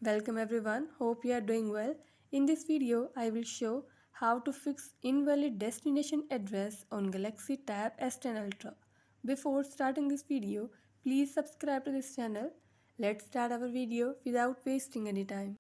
Welcome everyone, hope you are doing well. In this video, I will show how to fix invalid destination address on Galaxy Tab S10 Ultra. Before starting this video, please subscribe to this channel. Let's start our video without wasting any time.